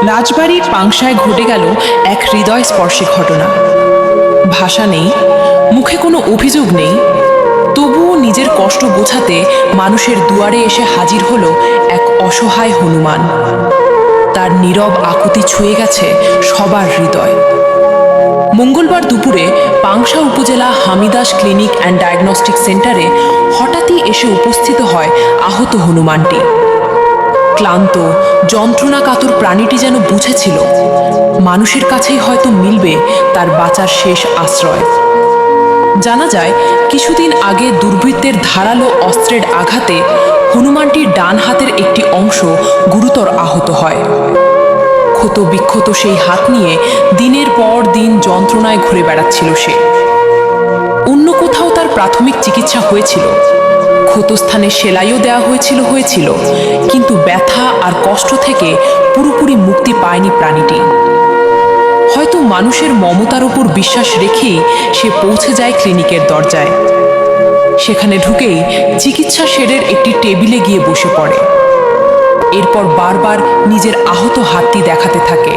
রাজবাড়ির পাংশায় ঘটে গেল এক হৃদয়স্পর্শী ঘটনা। ভাষা নেই, মুখে কোনো অভিযোগ নেই, তবুও নিজের কষ্ট বোঝাতে মানুষের দুয়ারে এসে হাজির হলো এক অসহায় হনুমান। তার নীরব আকুতি ছুঁয়ে গেছে সবার হৃদয়। মঙ্গলবার দুপুরে পাংশা উপজেলা হামিদাস ক্লিনিক অ্যান্ড ডায়াগনস্টিক সেন্টারে হঠাৎই এসে উপস্থিত হয় আহত হনুমানটি। ক্লান্ত, যন্ত্রণাকাতর প্রাণীটি যেন বুঝেছিল মানুষের কাছেই হয়তো মিলবে তার বাঁচার শেষ আশ্রয়। জানা যায়, কিছুদিন আগে দুর্বৃত্তের ধারালো অস্ত্রের আঘাতে হনুমানটির ডান হাতের একটি অংশ গুরুতর আহত হয়। ক্ষত বিক্ষত সেই হাত নিয়ে দিনের পর দিন যন্ত্রণায় ঘুরে বেড়াচ্ছিল সে। অন্য কোথাও তার প্রাথমিক চিকিৎসা হয়েছিল, ক্ষতস্থানে সেলাইও দেওয়া হয়েছিল, কিন্তু ব্যথা আর কষ্ট থেকে পুরোপুরি মুক্তি পায়নি প্রাণীটি। হয়তো মানুষের মমতার উপর বিশ্বাস রেখেই সে পৌঁছে যায় ক্লিনিকের দরজায়। সেখানে ঢুকেই চিকিৎসা শেডের একটি টেবিলে গিয়ে বসে পড়ে। এরপর বারবার নিজের আহত হাতটি দেখাতে থাকে,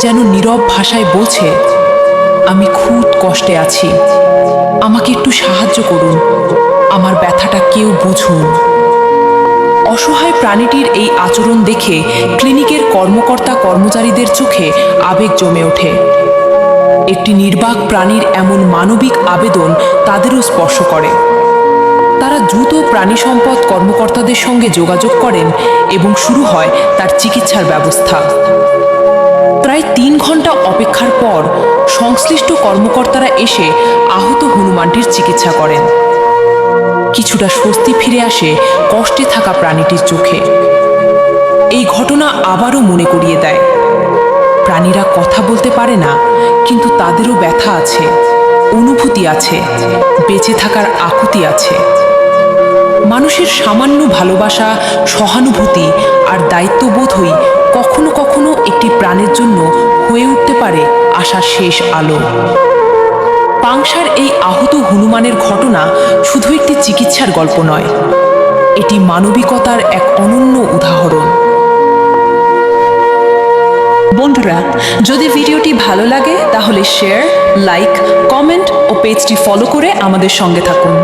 যেন নীরব ভাষায় বলছে, আমি খুব কষ্টে আছি, আমাকে একটু সাহায্য করুন, আমার ব্যথাটা কেউ বুঝুন। অসহায় প্রাণীটির এই আচরণ দেখে ক্লিনিকের কর্মকর্তা কর্মচারীদের চোখে আবেগ জমে ওঠে। একটি নির্বাক প্রাণীর এমন মানবিক আবেদন তাদেরও স্পর্শ করে। তারা দ্রুত প্রাণী সম্পদ কর্মকর্তাদের সঙ্গে যোগাযোগ করেন এবং শুরু হয় তার চিকিৎসার ব্যবস্থা। প্রায় 3 ঘন্টা অপেক্ষার পর সংশ্লিষ্ট কর্মকর্তারা এসে আহত হনুমানটির চিকিৎসা করেন। কিছুটা স্বস্তি ফিরে আসে কষ্টে থাকা প্রাণীটির চোখে। এই ঘটনা আবারও মনে করিয়ে দেয়, প্রাণীরা কথা বলতে পারে না, কিন্তু তাদেরও ব্যথা আছে, অনুভূতি আছে, বেঁচে থাকার আকুতি আছে। মানুষের সামান্য ভালোবাসা, সহানুভূতি আর দায়িত্ববোধই কখনো কখনো একটি প্রাণের জন্য হয়ে উঠতে পারে আশার শেষ আলো। পাংশার এই আহত হনুমানের ঘটনা শুধু একটি চিকিৎসার গল্প নয়, এটি মানবিকতার এক অনন্য উদাহরণ। বন্ধুরা, যদি ভিডিওটি ভালো লাগে তাহলে শেয়ার, লাইক, কমেন্ট ও পেজটি ফলো করে আমাদের সঙ্গে থাকুন।